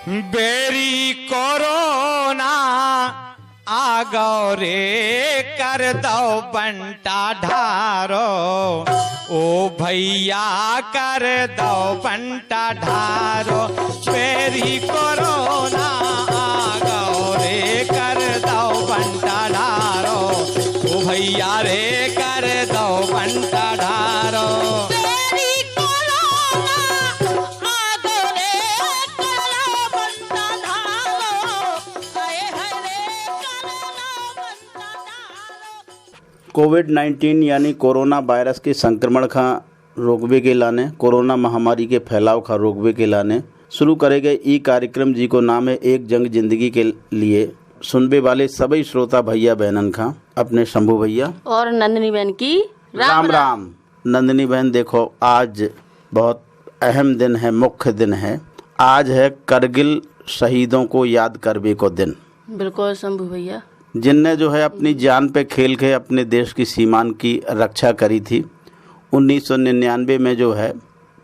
Berry corona आ गौ रे कर दो बंटा ढारो, ओ भैया कर दो बंटा ढारो। बेरी कोरोना आ गौ रे कर दो बंटा ढारो, ओ भैया रे कर दो बंटा ढारो। कोविड-19 यानी कोरोना वायरस के संक्रमण का रोकवे के लाने, कोरोना महामारी के फैलाव का रोकवे के लाने शुरू करे गए ई कार्यक्रम जी को नाम है एक जंग जिंदगी के लिए। सुनबे वाले सभी श्रोता भैया बहनन का अपने शंभू भैया और नंदिनी बहन की राम राम। नंदिनी बहन देखो, आज बहुत अहम दिन है, मुख्य दिन है। आज है करगिल शहीदों को याद करवे को दिन। बिल्कुल शंभू भैया, जिनने जो है अपनी जान पे खेल के अपने देश की सीमान की रक्षा करी थी। 1999 में जो है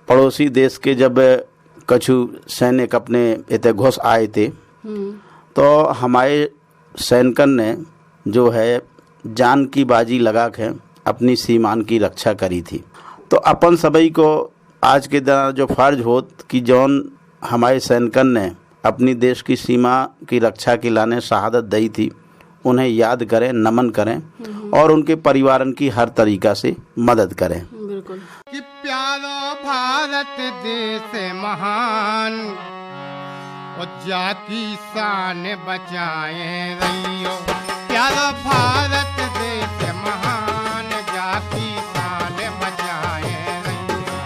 पड़ोसी देश के जब कछु सैनिक अपने इतने घुस आए थे तो हमारे सैनिकन ने जो है जान की बाजी लगा के अपनी सीमान की रक्षा करी थी। तो अपन सभी को आज के दिन जो फर्ज होत कि जौन हमारे सैनिकन ने अपनी देश की सीमा की रक्षा के लाने शहादत दी थी, उन्हें याद करें, नमन करें और उनके परिवारन की हर तरीका से मदद करें। बिल्कुल। कि प्यारो भारत देश महान, और जाकी शान बचाए रहियो। प्यारो भारत देश महान, जाकी शान बचाए रहियो।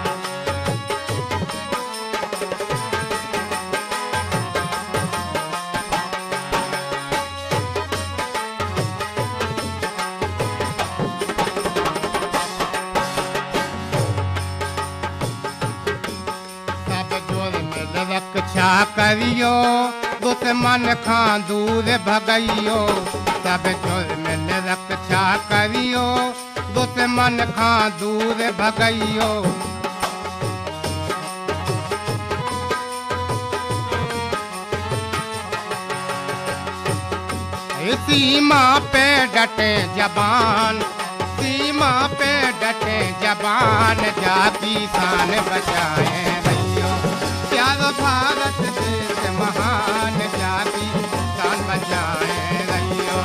रक्षा करियो, दुश्मन खां दूर भगइयो। सब जुर्म रक्षा करियो, दुश्मन खां दूर भगइयो। सीमा पे डटे जवान, सीमा पे डटे जवान, जाति शान बचाए रहियो। प्यारो भारत देश महान, जाति शान बचाए रहियो।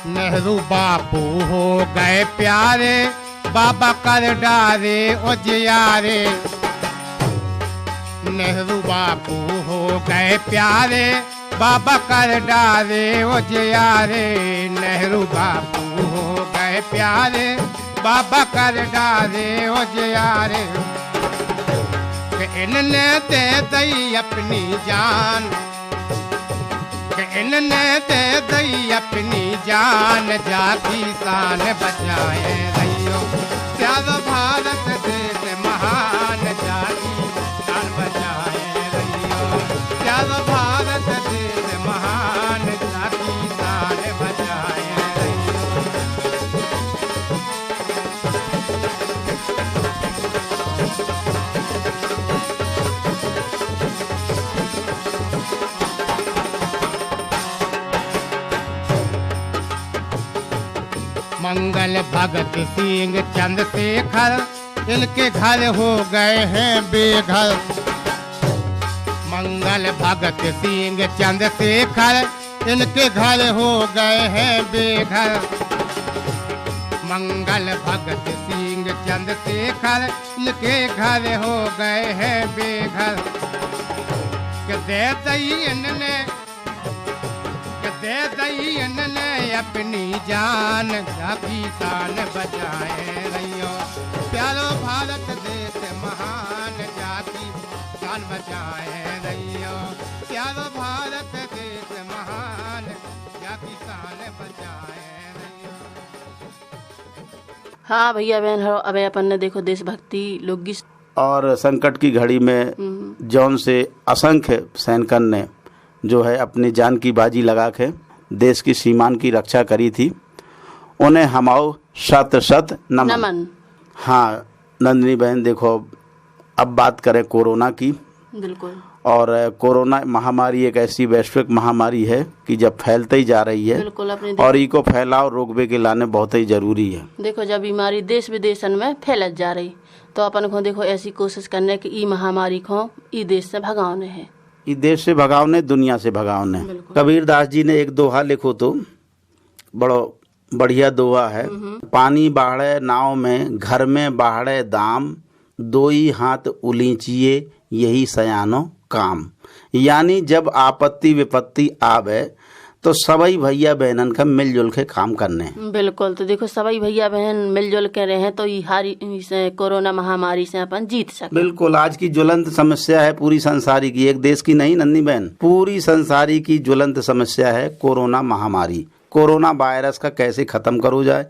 नेहरू बापू हो गए प्यारे, बाबा कर डारे उजियारे। नेहरू बापू हो गए प्यारे, बाबा कर डारे उजियारे। नेहरू बापू हो गए प्यारे, बाबा कर डारे उजियारे। इनने दे दई अपनी जान, इनने दे दई अपनी जान, जाति शान बचाए रहियो। प्यारो भारत देश महान, जाति शान बचाए रहियो। प्यारो भारत देश महान, जाति शान बचाए रहियो। मंगल भगत सिंह चंद्रशेखर, इनके घर हो गए हैं बेघर। मंगल भगत सिंह चंद्रशेखर, इनके घर हो गए हैं बेघर। मंगल भगत सिंह चंद्रशेखर, इनके घर हो गए हैं बेघर। के दे दई इनने, दे दई इनने अपनी जान, जाति शान बचाए रहियो। प्यारो भारत देश महान, जाति शान बचाए रहियो। प्यारो भारत देश महान, जाति शान बचाए रहियो। हाँ भैया बहन, अब अपन ने देखो देशभक्ति लोकगीत और संकट की घड़ी में जौन से असंख्य सैनिकन ने जो है अपनी जान की बाजी लगा के देश की सीमान की रक्षा करी थी, उन्हें हमाओ शत शत नमन। नमन। हाँ नंदिनी बहन, देखो अब बात करें कोरोना की। बिल्कुल। और कोरोना महामारी एक ऐसी वैश्विक महामारी है कि जब फैलते ही जा रही है, बिल्कुल। अपने और इको फैलाव रोकबे के लाने बहुत ही जरूरी है। देखो जब बीमारी देश विदेशन में फैलत जा रही, तो अपन को देखो ऐसी कोशिश करने की ई महामारी को ई देश से भगाने है। ई देश से भगावने, दुनिया से भगावने। कबीर दास जी ने एक दोहा लिखो तो बड़ो बढ़िया दोहा है। पानी बाढ़े नाव में, घर में बाढ़े दाम, दोई हाथ उलीचिए यही सयानो काम। यानी जब आपत्ति विपत्ति आवे तो सभी भैया बहनन का मिलजुल के काम करने। बिल्कुल। तो देखो सभी भैया बहन मिलजुल के रहे तो ये कोरोना महामारी से अपन जीत सके। बिल्कुल। आज की ज्वलंत समस्या है पूरी संसारी की, एक देश की नहीं नन्ही बहन, पूरी संसारी की ज्वलंत समस्या है कोरोना महामारी। कोरोना वायरस का कैसे खत्म करो जाए,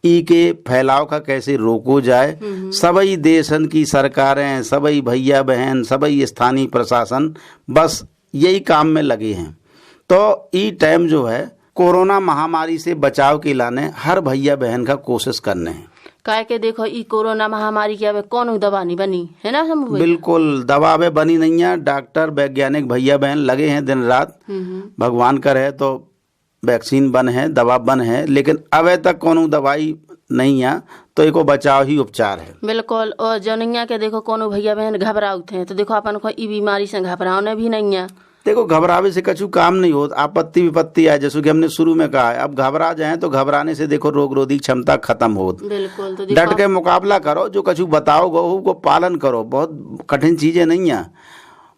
ई के फैलाव का कैसे रोको जाए। सभी देशन की सरकारें, सभी भैया बहन, सभी स्थानीय प्रशासन बस यही काम में लगे हैं। तो ई टाइम जो है कोरोना महामारी से बचाव के लाने हर भैया बहन का कोशिश करने हैं। काहे के देखो ई कोरोना महामारी की अब कौन दवा नहीं बनी है ना शंभू भैया? बिल्कुल, दवा अब बनी नहीं है। डॉक्टर वैज्ञानिक भैया बहन लगे हैं दिन रात। भगवान कर है तो वैक्सीन बन है, दवा बन है, लेकिन अब तक कोनो दवाई नहीं है, तो एको बचाव ही उपचार है। बिल्कुल। और जनैया के देखो कोनो भैया बहन घबराते हैं, तो देखो अपन को ई बीमारी से घबराने भी नहीं है। देखो घबरावे से कछु काम नहीं होता। आपत्ति विपत्ति आए, जैसे कि हमने शुरू में कहा है, अब घबरा जाए तो घबराने से देखो रोग रोधी क्षमता खत्म हो। बिल्कुल। तो डट के मुकाबला करो, जो कछु बताओ गो को पालन करो। बहुत कठिन चीजें नहीं है,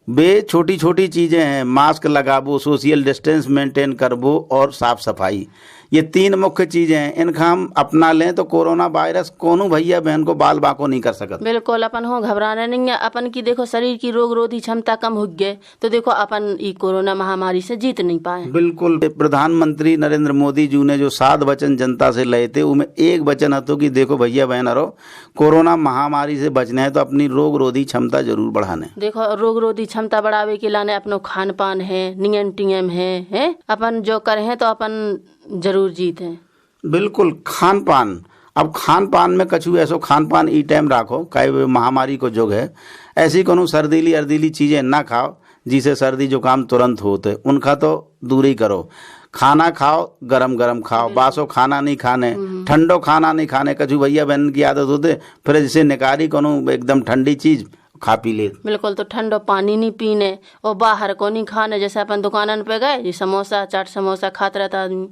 वे छोटी छोटी चीजें हैं। मास्क लगाबो, सोशल डिस्टेंस मेंटेन करबो और साफ सफाई, ये तीन मुख्य चीजें हैं। इनका हम अपना लें तो कोरोना वायरस कोनो भैया बहन को बाल बाको नहीं कर सकता। बिल्कुल। अपन हो घबराना नहीं है। अपन की देखो शरीर की रोग रोधी क्षमता कम हो गए, तो देखो अपन ई कोरोना महामारी से जीत नहीं पाए। बिल्कुल। प्रधानमंत्री नरेंद्र मोदी जी ने जो 7 वचन जनता से लिए थे, उनमें एक वचन હતો कि देखो भैया बहन अरो कोरोना महामारी से बचने है तो अपनी रोग रोधी क्षमता जरूर बढ़ाने। देखो रोग रोधी क्षमता बढ़ावे के लाने अपनो खान पान है, नियम टियम है अपन जो करे तो अपन जरूर जीते। बिल्कुल। खान पान, अब खान पान में कछु ऐसो खान पान ई टाइम राखो काहे महामारी को जो है ऐसी कोनो सर्दीली अर्दीली चीजें ना खाओ जिसे सर्दी जुकाम तुरंत होते, उनका तो दूर ही करो। खाना खाओ गरम गरम खाओ, बासो खाना नहीं खाने, ठंडो खाना नहीं खाने। कछु भैया बहन की आदत होते फिर जिसे निकारी कोनो एकदम ठंडी चीज खा पी ले। बिल्कुल। तो ठंडो पानी नहीं पीने और बाहर को नहीं खाने। जैसे अपन दुकानन पे गए समोसा चाट समोसा खाता रहता आदमी,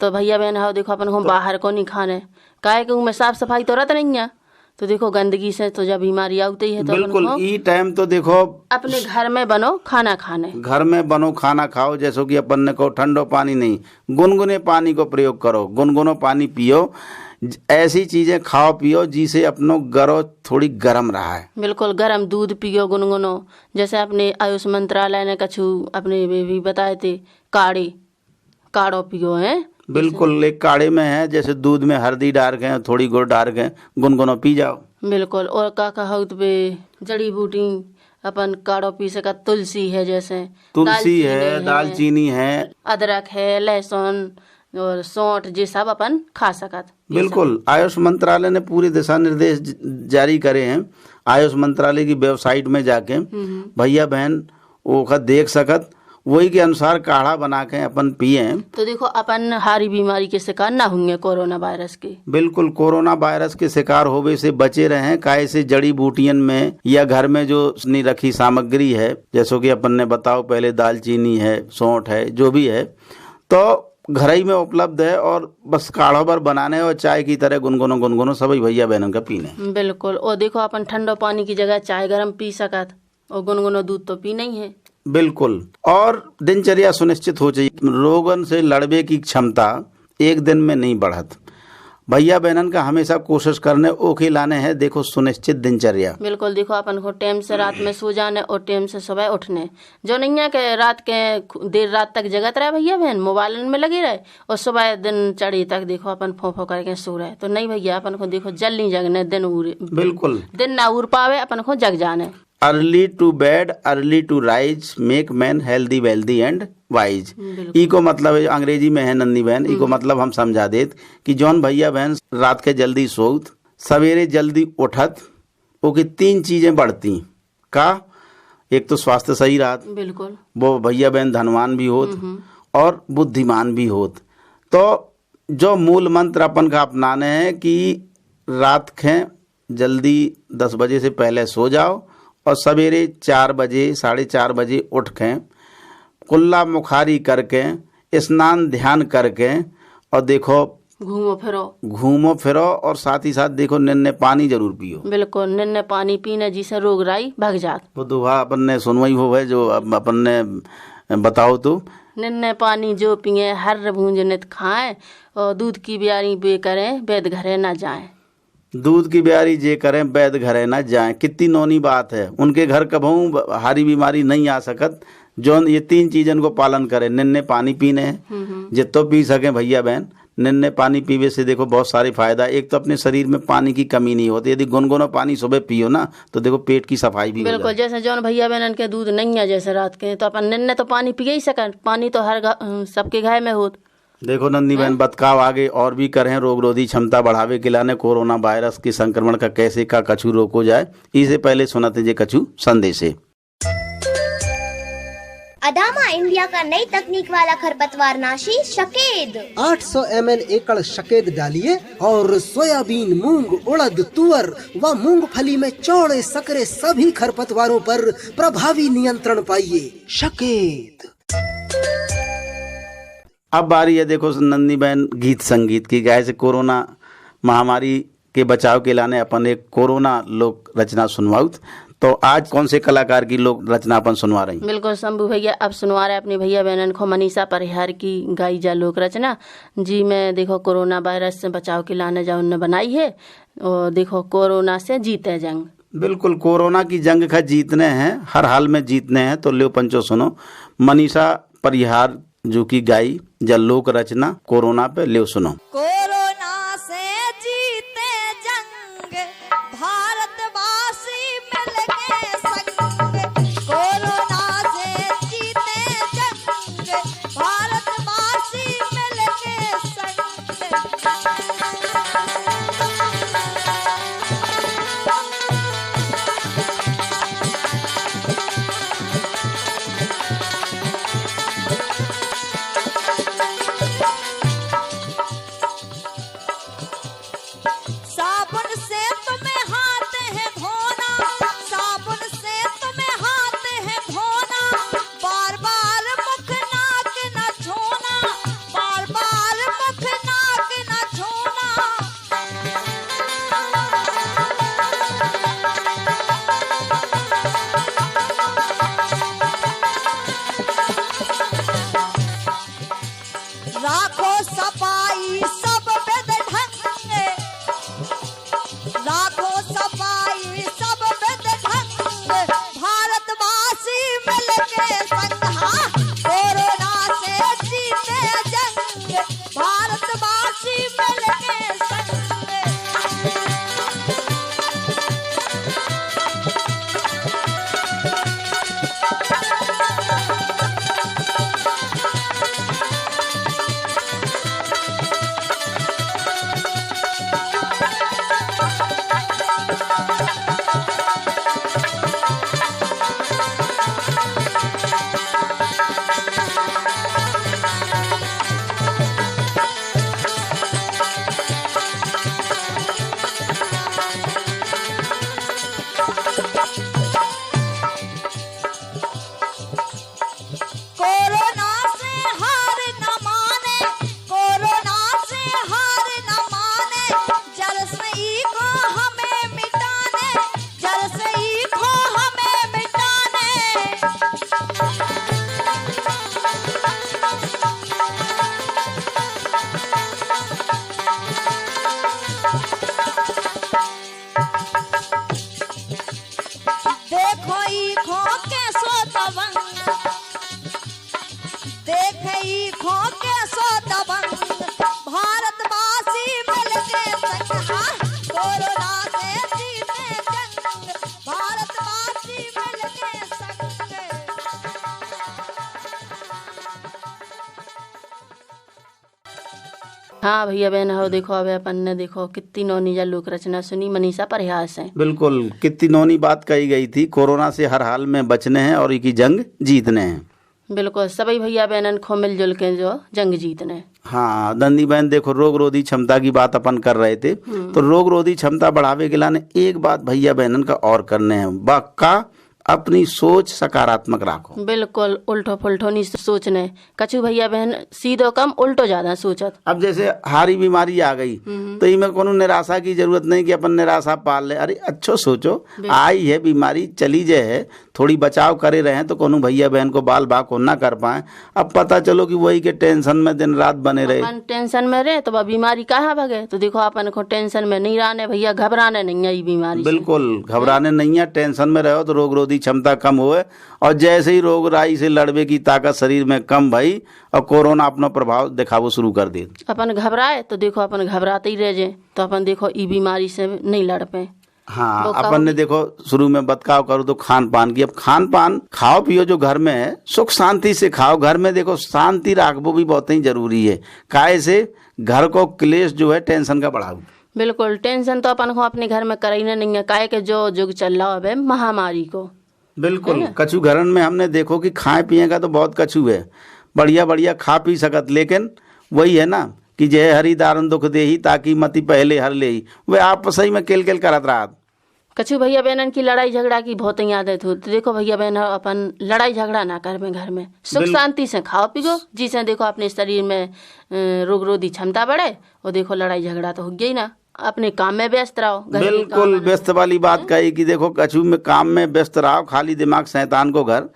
तो भैया बहन हो देखो अपन को बाहर को नहीं खाने, काहे कि उनमें साफ सफाई तो रहता नहीं है। तो देखो गंदगी से तो जब बीमारी आती है तो बिल्कुल ई टाइम तो देखो अपने घर में बनो खाना खाने, घर में बनो खाना खाओ। जैसो कि अपन ने कहो ठंडो पानी नहीं, गुनगुने पानी को प्रयोग करो, गुनगुनो पानी पियो। ऐसी चीजें खाओ पियो जिसे अपनो गरो थोड़ी गर्म रहा है। बिल्कुल। गर्म दूध पियो गुनगुनो। जैसे अपने आयुष मंत्रालय ने कछु अपने भी बताए थे, काढ़ो पियो है। बिल्कुल। एक काढ़े में है जैसे दूध में हल्दी डाल के थोड़ी गुड़ डाल के गुनगुनो पी जाओ। बिल्कुल। और का कहत बे जड़ी बूटी अपन काढ़ो पी सका। तुलसी है, जैसे तुलसी है, दालचीनी है, अदरक है, लहसुन और सौंठ, ये सब अपन खा सकत। बिल्कुल। आयुष मंत्रालय ने पूरे दिशा निर्देश जारी करे हैं। आयुष मंत्रालय की वेबसाइट में जाके भैया बहन वो का देख सकत, वही के अनुसार काढ़ा बना के अपन पिए। तो देखो अपन हारी बीमारी के शिकार ना होंगे कोरोना वायरस के। बिल्कुल। कोरोना वायरस के शिकार होवे से बचे रहें। काहे से जड़ी बूटियन में या घर में जो नहीं रखी सामग्री है, जैसो कि अपन ने बताओ पहले दालचीनी है, सौंठ है, जो भी है तो घर ही में उपलब्ध है। और बस काढ़ो भर बनाने और चाय की तरह गुनगुनो सभी भैया बहनों का पीने। बिल्कुल। और देखो अपन ठंडो पानी की जगह चाय गरम पी सकत, और गुनगुनो दूध तो पी नहीं है। बिल्कुल। और दिनचर्या सुनिश्चित हो चाहिए। रोगन से लड़ने की क्षमता एक दिन में नहीं बढ़त। भैया बहनन का हमेशा कोशिश करने ओके लाने हैं देखो सुनिश्चित दिनचर्या। बिल्कुल। देखो अपन को टाइम से रात में सो जाने और टाइम से सुबह उठने। जो नहीं है कि रात के देर रात तक जगत रहे भैया बहन, मोबाइल में लगे रहे और सुबह दिन चढ़ी तक देखो अपन फो करके सो रहे। तो नहीं भैया, अपन को देखो जल नहीं जगने दिन उड़। बिल्कुल। दिन ना उड़ पावे अपन को जग जाने। Early to bed early to rise make man healthy wealthy and wise. ई को मतलब है, अंग्रेजी में है नन्नी बहन, ई को मतलब हम समझा देत कि जौन भैया बहन रात के जल्दी सोत सवेरे जल्दी उठत, ओके 3 चीजें बढ़ती का, एक तो स्वास्थ्य सही रहत, बिल्कुल वो भैया बहन धनवान भी होत और बुद्धिमान भी होत। तो जो मूल मंत्र अपन का अपनाने हैं कि रात के जल्दी 10 बजे से पहले सो जाओ और सवेरे 4 बजे 4:30 बजे उठ के कुल्ला मुखारी करके स्नान ध्यान करके और देखो घूमो फिरो और साथ ही साथ देखो निन्ने पानी जरूर पियो। बिल्कुल निन्ने पानी पीने जिसे रोग राई भाग जात। वो दुआ अपन ने सुनवाई हो है जो अपन ने बताओ तो। निन्ने पानी जो पिए हर भूंज नित खाएं और दूध की ब्यारी बे करें वैद घरे ना जाएं। दूध की ब्यारी जे करें वैद घरे ना जाएं, कितनी नौनी बात है। उनके घर कभू हारी बीमारी नहीं आ सकत जो ये 3 चीजन को पालन करें। निन्ने पानी पीने हैं जितो पी सके भैया बहन। निन्ने पानी पीवे से देखो बहुत सारे फायदा। एक तो अपने शरीर में पानी की कमी नहीं होती, यदि गुनगुना पानी सुबह पियो ना तो देखो पेट की सफाई भी बिल्कुल। जैसे जौन भैया बहन के दूध नहीं है जैसे रात के, तो अपन निन्ने तो पानी पी ही सकन, पानी तो हर सबके घर में होत। देखो नंदी बहन बतकाव आगे और भी करें रोग रोधी क्षमता बढ़ावे के लाने कोरोना वायरस के संक्रमण का कैसे का कछु रोको जाए। इससे पहले सुनाते जे कछु संदेश है। अदामा इंडिया का नई तकनीक वाला खरपतवार नाशी शकेद 800 ml एकड़ शकेद डालिए और सोयाबीन, मूंग, उड़द, तुअर व मूंगफली में चौड़े सकरे सभी खरपतवारों पर प्रभावी नियंत्रण पाइए। शकेद। अब बारी है देखो नंदी बहन गीत संगीत की। गाय से कोरोना महामारी के बचाव के लाने अपन एक कोरोना लोक रचना सुनवाउत। तो आज कौन से कलाकार की लोक रचना अपन सुनवा रही? बिल्कुल शंभू भैया अब सुनवा रहे अपने भैया बहनन को मनीषा परिहार की गाई जा लोक रचना जी में देखो कोरोना वायरस से बचाव के लाने जा उन्होंने बनाई है। और देखो कोरोना से जीते जंग। बिल्कुल कोरोना की जंग का जीतने हैं, हर हाल में जीतने हैं। तो लो पंचो सुनो मनीषा परिहार जो की गाई जा लोक रचना कोरोना पे ले सुनो। कोरोना से जीते जंग भारतवासी मिलके संग। कोरोना से जीते जंग भारतवासी मिलके संग। साबुन से तुम्हें हाथ है धोना, साबुन से तुम्हें हाथ है धोना, बार बार मुख नाक न छूना, बार बार मुख नाक न छूना। राखो सफाई सब विध ढंग, राखो सफाई सब विध ढंग, भारतवासी मिलके संग। हाँ कोरोना से जीते जंग भारतवासी मिलके संग। कोरोना से हार न माने, कोरोना से हार न माने, जड़ से ही को हमें मिटाने, जड़ से ही को हमें मिटाने। देखो ई खो के सो दबंग, देखई खो के सो दबंग, भारतवासी मिलके संग। हाँ कोरोना से जीते जंग भारतवासी हाँ भैया बहन हो देखो अब अपन ने देखो कितनी नौनीजा लोक रचना सुनी मनीषा प्रयास है। बिल्कुल, कितनी नौनी बात कही गई थी। कोरोना से हर हाल में बचने हैं और इनकी जंग जीतने हैं। बिल्कुल सभी भैया बहनन को मिलजुल के जो जंग जीतने। हाँ नंदी बहन देखो, रोग रोधी क्षमता की बात अपन कर रहे थे, तो रोग रोधी क्षमता बढ़ावे के लिए एक बात भैया बहनन का और करने हैं, बाका अपनी सोच सकारात्मक रखो। बिल्कुल उल्टो फुल्टो नहीं सोचने। कछु भैया बहन सीधो कम उल्टो ज्यादा सोचत। अब जैसे हारी बीमारी आ गई तो इनमें कोनो निराशा की जरूरत नहीं कि अपन निराशा पाल ले। अरे अच्छो सोचो, आई है बीमारी चली जाए, थोड़ी बचाव करे रहे तो कोनो भैया बहन को बाल बाक ना कर पाए। अब पता चलो कि वही के टेंशन में दिन रात बने रहे। अपन टेंशन में रहे तो बीमारी कहाँ भगे। तो देखो अपन को टेंशन में नहीं रहने भैया, घबराने नहीं है ये बीमारी। बिल्कुल घबराने नहीं है, टेंशन में रहो तो रोग रोधी क्षमता कम होए, और जैसे ही रोग राई से लड़ने की ताकत शरीर में कम भई और कोरोना अपना प्रभाव दिखावो शुरू कर दे। अपन घबराए तो देखो अपन घबराते ही रह जाए तो अपन देखो ई बीमारी से नहीं लड़ पाए। हाँ अपन ने देखो शुरू में बतकाव करो तो खान पान की। अब खान पान खाओ पियो जो घर में है सुख शांति से खाओ। घर में देखो शांति राखबो भी बहुत ही जरूरी है। काहे से घर को क्लेश जो है टेंशन का बढ़ाओ। बिल्कुल टेंशन तो अपन को अपने घर में करना नहीं है। काहे के जो युग चल रहा है महामारी को। बिल्कुल कछु घरन में हमने देखो कि खाए पिए का तो बहुत कछु है, बढ़िया बढ़िया खा पी सकत, लेकिन वही है ना कि जय हरि दारुन दुख देही ताकि मति पहले हर ले, वे आपस ही में केल केल करत रहा। कछु भैया बहनन की लड़ाई झगड़ा की बहुत ही आदत हो। तो देखो भैया बहन अपन लड़ाई झगड़ा ना कर में, घर में सुख शांति से खाओ पियो, जिससे देखो अपने शरीर में रोग रोधी क्षमता बढ़े। और देखो लड़ाई झगड़ा तो हो गया ही ना, अपने काम में व्यस्त रहो। बिल्कुल व्यस्त वाली बात कही कि देखो कछु में काम में व्यस्त रहो, खाली दिमाग शैतान को घर।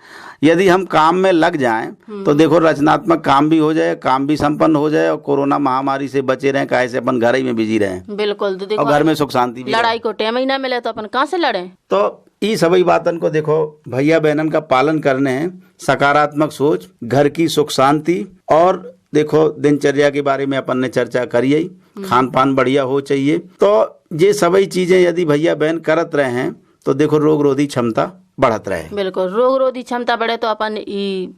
यदि हम काम में लग जाएं तो देखो रचनात्मक काम भी हो जाए, काम भी संपन्न हो जाए और कोरोना महामारी से बचे रहें। काहे से अपन घर ही में बिजी रहें। बिल्कुल तो देखो और घर में सुख शांति भी। लड़ाई को टाइम ही ना मिले तो अपन कहाँ से लड़े। तो ये सभी बातन को देखो भैया बहनन का पालन करने हैं। सकारात्मक सोच, घर की सुख शांति, और देखो दिनचर्या के बारे में अपन ने चर्चा करी है। खान पान बढ़िया हो चाहिए। तो ये सभी चीजें यदि भैया बहन करत रहे हैं तो देखो रोग रोधी क्षमता बढ़त रहे। बिल्कुल रोग रोधी क्षमता बढ़े तो अपन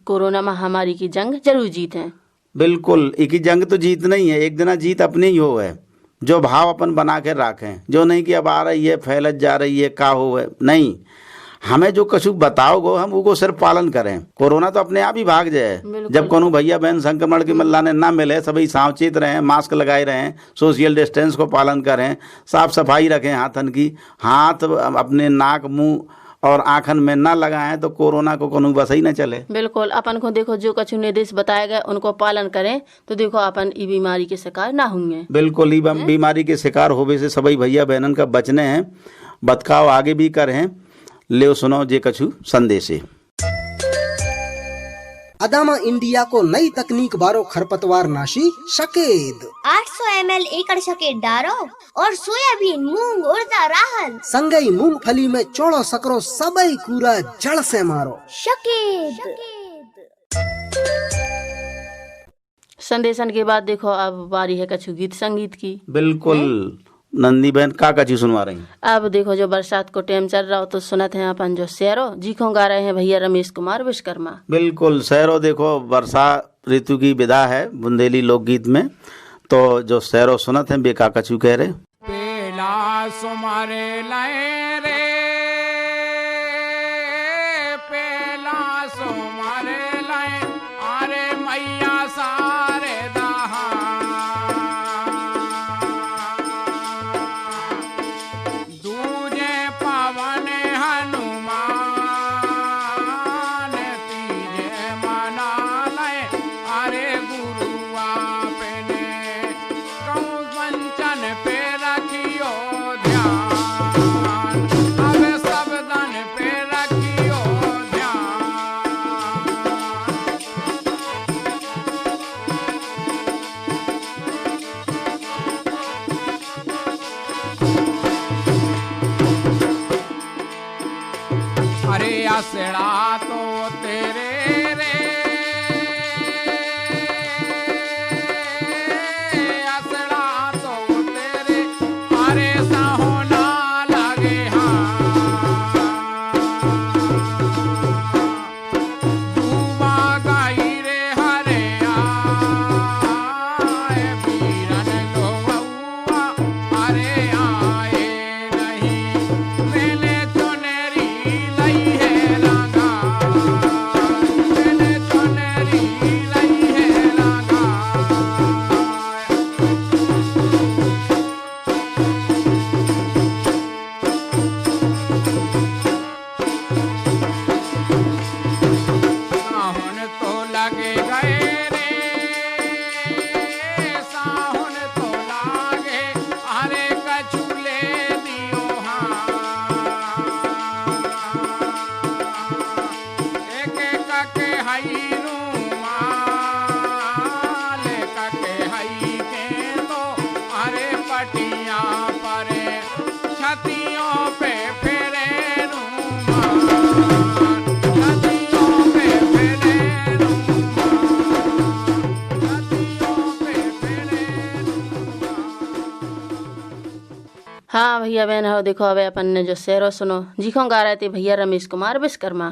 कोरोना महामारी की जंग जरूर जीते। बिल्कुल एक जंग तो जीतना ही है, एक दिन जीत अपनी ही हो है। जो भाव अपन बना के रखें, जो नहीं कि अब आ रही है फैलत जा रही है का हो है, नहीं, हमें जो कछु बताओगे हम वो सिर्फ पालन करें। कोरोना तो अपने आप ही भाग जाए। जब कोनो भैया बहन संक्रमण के मल्लाने ना मिले, सभी सावचेत रहें, मास्क लगाए रहें, सोशल डिस्टेंस को पालन करें, साफ सफाई रखें हाथन की, हाथ अपने नाक मुंह और आंखन में ना लगाएं तो कोरोना को कोनो बस ही न चले। बिल्कुल अपन को देखो जो कछु निर्देश बताए गए उनको पालन करें तो देखो अपन ई बीमारी के शिकार ना होंगे। बिल्कुल ई बीमारी के शिकार होवे से सभी भैया बहनन का बचने हैं। बतकाव आगे भी करें। ले सुनो जे कछु संदेश है। अदामा इंडिया को नई तकनीक बारो खरपतवार नाशी शकेद 800 ml एकड़ शकेद डारो और सोयाबीन मूंग उड़दा राहल संगई मूंगफली में चौड़ो सकरो सबई कूड़ा जड़ से मारो। शकेद। संदेशन के बाद देखो अब बारी है कछु गीत संगीत की। बिल्कुल नंदी बहन का कछु सुनवा रही। अब देखो जो बरसात को टाइम चल रहा हो तो सुनते हैं अपन जो शेरो जी को गा रहे हैं भैया रमेश कुमार विश्वकर्मा। बिल्कुल शेरो देखो वर्षा ऋतु की विदा है बुंदेली लोकगीत में। तो जो शेरो सुनत हैं बेका कछु कह रहे। पेला सुमारे लाए रे, पेला सुमारे लाए, अरे मैया सारे आसड़ा तो तेरे रे, आसड़ा तो तेरे, अरे साहो ना लगे हाँ, डूबा गई रे हरे आए वीरन हाँ भैया बहन हो देखो अब अपन ने जो शेरो सुनो जीखों गा रहे थे भैया रमेश कुमार विश्वकर्मा।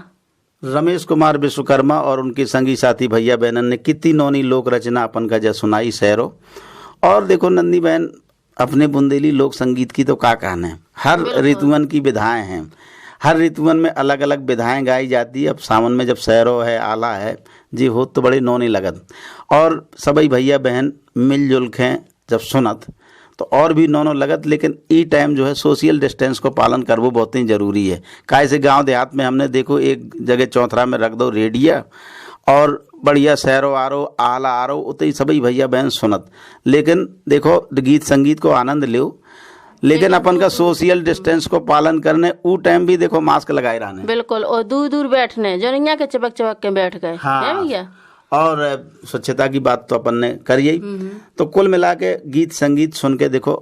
रमेश कुमार विश्वकर्मा और उनके संगी साथी भैया बहनन ने कितनी नौनी लोक रचना अपन का जो सुनाई शेरो। और देखो नंदी बहन अपने बुंदेली लोक संगीत की तो का कहना है, हर ऋतुवन की विधाएं हैं, हर ऋतुवन में अलग अलग विधाएं गाई जाती है। अब सावन में जब शेरो है आला है जी हो तो बड़े नौनी लगत, और सभी भैया बहन मिलजुल के जब सुनत तो और भी नौनो लगत। लेकिन ई टाइम जो है सोशल डिस्टेंस को पालन करवो बहुत ही जरूरी है। काहे से गांव देहात में हमने देखो एक जगह चौथरा में रख दो रेडिया और बढ़िया शहरो आरो आला आरो उतई सभी भैया बहन सुनत, लेकिन देखो गीत संगीत को आनंद लो, लेकिन अपन का सोशल डिस्टेंस को पालन करने ऊ टाइम भी देखो मास्क लगाए रहने बिल्कुल, और दूर दूर बैठने जोनिया के चपक चपक के बैठ गए। हाँ। भैया और स्वच्छता की बात तो अपन ने करी ही। तो कुल मिला के गीत संगीत सुन के देखो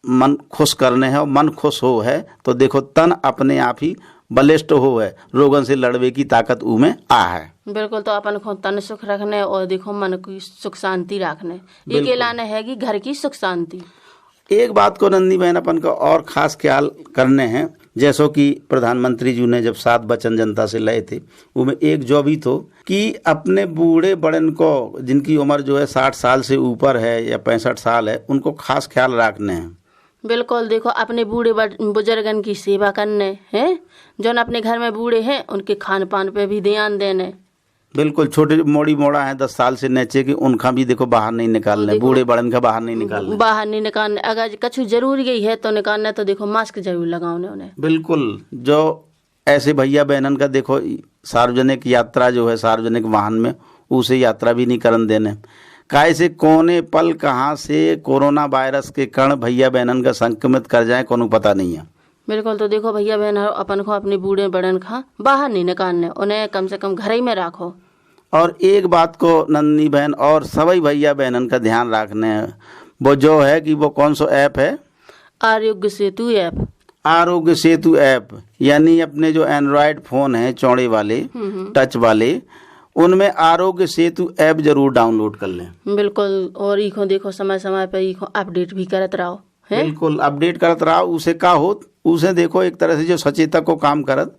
मन खुश करने हैं, और मन खुश हो है तो देखो तन अपने आप ही बलिष्ठ हो है, रोगन से लड़वे की ताकत ऊ में आ है। बिल्कुल, तो अपन को तन सुख रखने और देखो मन की सुख शांति रखने, ये के लाने है कि घर की सुख शांति। एक बात को नंदी बहन अपन का और खास ख्याल करने हैं, जैसो कि प्रधानमंत्री जी ने जब 7 वचन जनता से लए थे उनमें एक जो भी तो कि अपने बूढ़े बड़न को जिनकी उम्र जो है 60 साल से ऊपर है या 65 साल है उनको खास ख्याल रखने हैं। बिल्कुल, देखो अपने बूढ़े बुजुर्गन की सेवा करने हैं, जो अपने घर में बूढ़े हैं उनके खान पान पे भी ध्यान देने। बिल्कुल, छोटे मोड़ी मोड़ा है 10 साल से नीचे की उनका भी देखो बाहर नहीं निकालने, बूढ़े बड़न का बाहर नहीं निकालने, अगर कछु जरूरी गई है तो निकालना, तो देखो मास्क जरूर लगाओने उन्हें। बिल्कुल, जो ऐसे भैया बहनन का देखो सार्वजनिक यात्रा जो है सार्वजनिक वाहन में उसे यात्रा भी नहीं करन देने। काहे से कोने पल कहाँ से कोरोना वायरस के कण भैया बहनन का संक्रमित कर जाए कोनो पता नहीं है। बिल्कुल, तो देखो भैया बहन अपन को अपने बूढ़े बड़न खा बाहर नहीं निकालने, उन्हें कम से कम घर ही में रखो। और एक बात को नंदी बहन और सभी भैया बहनन का ध्यान रखने हैं, वो जो है कि वो कौन सा ऐप है, आरोग्य सेतु ऐप। आरोग्य सेतु ऐप यानी अपने जो एंड्रॉयड फोन है चौड़े वाले टच वाले उनमें आरोग्य सेतु ऐप जरूर डाउनलोड कर लें। बिल्कुल, और इको देखो समय समय पे इको अपडेट भी करत रहो। बिल्कुल अपडेट करत रहो, उसे का हो उसे देखो एक तरह से जो सचेतक को काम करत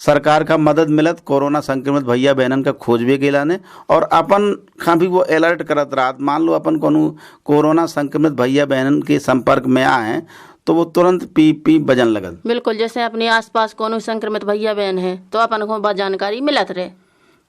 सरकार का मदद मिलत कोरोना संक्रमित भैया बहनन का खोजबे के लाने, और अपन का भी वो अलर्ट करत रहा। मान लो अपन को कोरोना संक्रमित भैया बहनन के संपर्क में आए तो वो तुरंत पी पी बजन लगत। बिल्कुल, जैसे अपने आसपास कोनो संक्रमित भैया बहन है तो अपन को जानकारी मिलत रहे।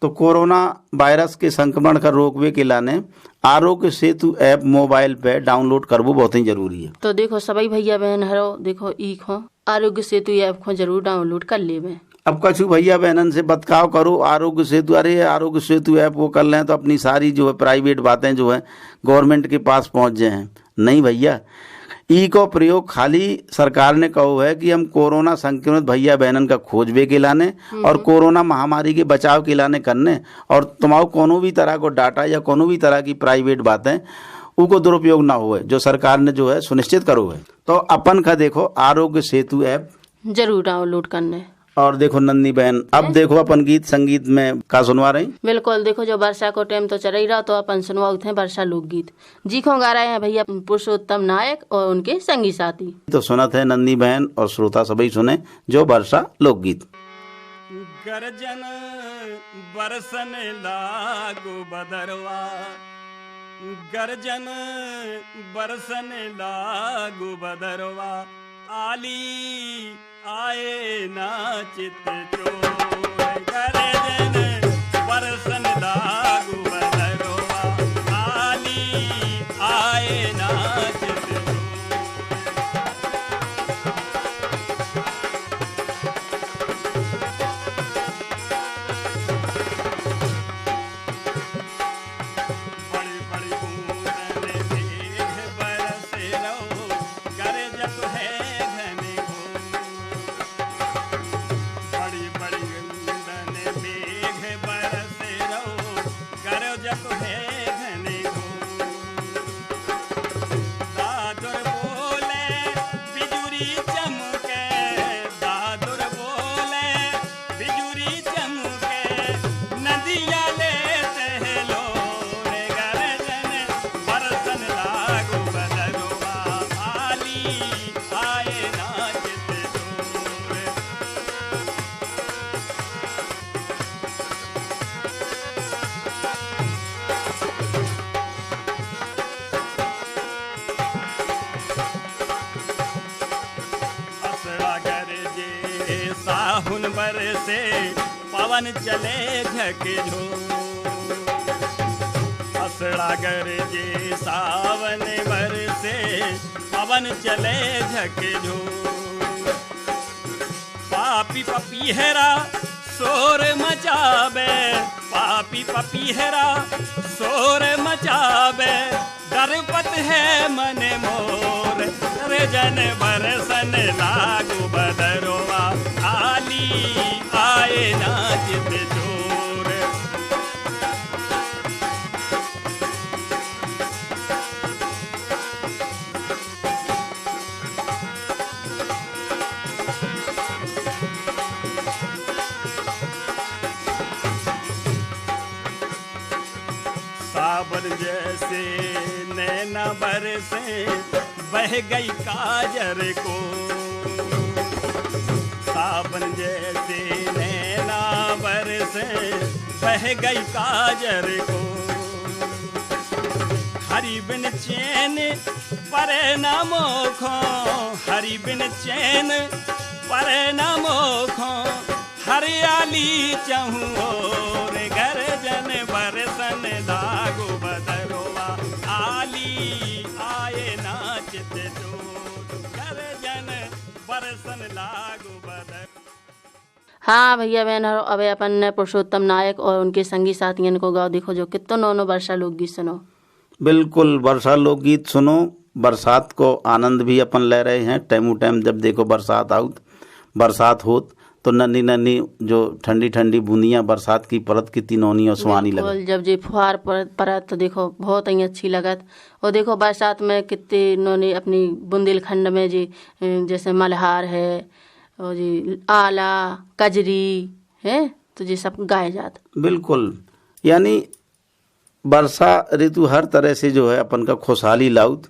तो कोरोना वायरस के संक्रमण का रोकवे के लाने आरोग्य सेतु ऐप मोबाइल पे डाउनलोड करवो बहुत ही जरूरी है। तो देखो सभी भैया बहन हरो देखो इको आरोग्य सेतु ऐप को जरूर डाउनलोड कर लेवे। अब कछु भैया बहनन से बतकाव करो आरोग्य सेतु, अरे आरोग्य सेतु ऐप वो कर लें तो अपनी सारी जो है प्राइवेट बातें जो है गवर्नमेंट के पास पहुंच जाए हैं। नहीं भैया, ई को प्रयोग खाली सरकार ने कहो है कि हम कोरोना संक्रमित भैया बहनन का खोजबे के लाने और कोरोना महामारी के बचाव के लाने करने, और तुम्हारा कोनो भी तरह को डाटा या कोनो भी तरह की प्राइवेट बातें उनको दुरुपयोग ना हुए जो सरकार ने जो है सुनिश्चित करो है। तो अपन का देखो आरोग्य सेतु ऐप जरूर डाउनलोड करने। और देखो नंदी बहन अब देखो अपन गीत संगीत में का सुनवा रही। बिल्कुल, देखो जो वर्षा को टाइम तो चल ही रहा तो अपन सुनवाते हैं वर्षा लोकगीत। जी को गा रहे हैं भैया पुरुषोत्तम नायक और उनके संगी साथी। तो सुनत है नंदी बहन और श्रोता सभी सुने जो वर्षा लोकगीत। गर्जन बरसन लागो बदरवा, गर्जन बरसन लागो बदरवा, आली आए नाचित चोर, गर्जन बरसन लागो बदरवा, आली आए नाचित चोर। बड़ी बड़ी बूंदन मेघ बरसे रहो, गरजत है घने घोर। बड़ी बड़ी बूंदन मेघ बरसे रहो, बरसे पवन चले झकझोर। असड़ा गरजे सावन बरसे पवन चले झकझोर। पापी पपीहरा शोर मचावे, पापी पपीहरा शोर मचावे, दरपत है मन मोर। रे जन बरसन लागू बदरवा, आली आए नाचित चोर। सावन जैसे नैना बरसे बह गई काजर को। सावन जैसे नैना बरसे बह गई काजर को। हरि बिन चैन परे न मोखो, हरि बिन चैन परे न मोखो, हरियाली चहूँ और गर्जन बरसन लागू बदरवा, आली आए नाचत चोर। गर्जन बरसन लागू बदर। हाँ भैया बहन, अब अपन ने पुरुषोत्तम नायक और उनके संगी साथियों को गाओ देखो जो कितो नौनो वर्षा लोकगीत सुनो। बिल्कुल वर्षा लोकगीत सुनो। बरसात को आनंद भी अपन ले रहे हैं। टाइम टाइम जब देखो बरसात होत तो नन्ही नन्ही जो ठंडी ठंडी बूंदियाँ बरसात की परत की तिनौनी और सुहानी लगत। जब जी फुहार परत तो देखो बहुत ही अच्छी लगत। और देखो बरसात में कितने इन्होंने अपनी बुंदेलखंड में जी जैसे मल्हार है और जी आला कजरी है तो जी सब गाए जात। बिल्कुल, यानी वर्षा ऋतु हर तरह से जो है अपन का खुशहाली लाउत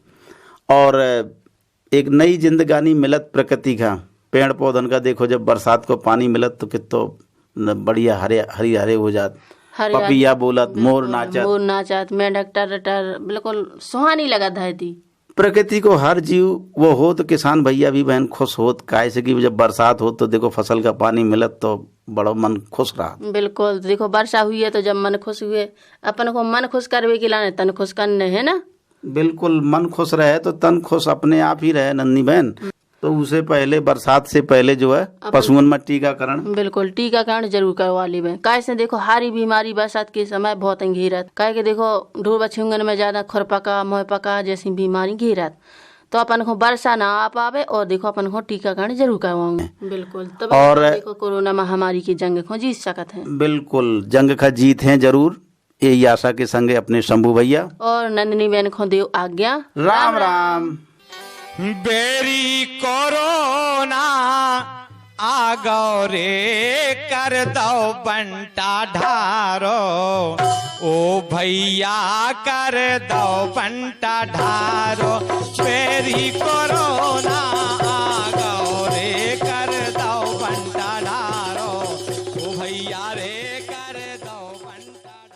और एक नई जिंदगानी मिलत प्रकृति का। पेड़ पौधन का देखो जब बरसात को पानी मिलत तो कितो बढ़िया हरी हरे हो जात। पपिया बोलत, मोर नाचत, मेंढक टर बिल्कुल सुहानी लगत है थी। प्रकृति को हर जीव वो हो तो किसान भैया भी बहन खुश होत। काहे से कि जब बरसात हो तो देखो फसल का पानी मिलत तो बड़ा मन खुश रहा। बिल्कुल, देखो वर्षा हुई है तो जब मन खुश हुए, अपन को मन खुश करवे के लाने तन खुश करने है ना। बिल्कुल, मन खुश रहे तो तन खुश अपने आप ही रहे नन्ही बहन। तो उसे पहले बरसात से पहले जो है पशुओं में टीकाकरण, बिल्कुल टीकाकरण जरूर करवा ली बहन। काहे से देखो हारी बीमारी बरसात के समय बहुत घेरत। काहे के देखो ढूर बछुंगन में ज्यादा खुरपका मोहपका जैसी बीमारी घेरत तो अपन को वर्षा ना आ पावे और देखो अपन को टीकाकरण जरूर करवाऊंगे। बिल्कुल, तब और देखो कोरोना महामारी की जंग को जीत सकत है। बिल्कुल, जंग का जीत है जरूर। यही आशा के संगे अपने शंभू भैया और नंदिनी बहन को देव आज्ञा। राम राम। बेरी कोरोना आ गौ रे कर दो बंटा ढारो, ओ भैया कर दो बंटा ढारो। Berry corona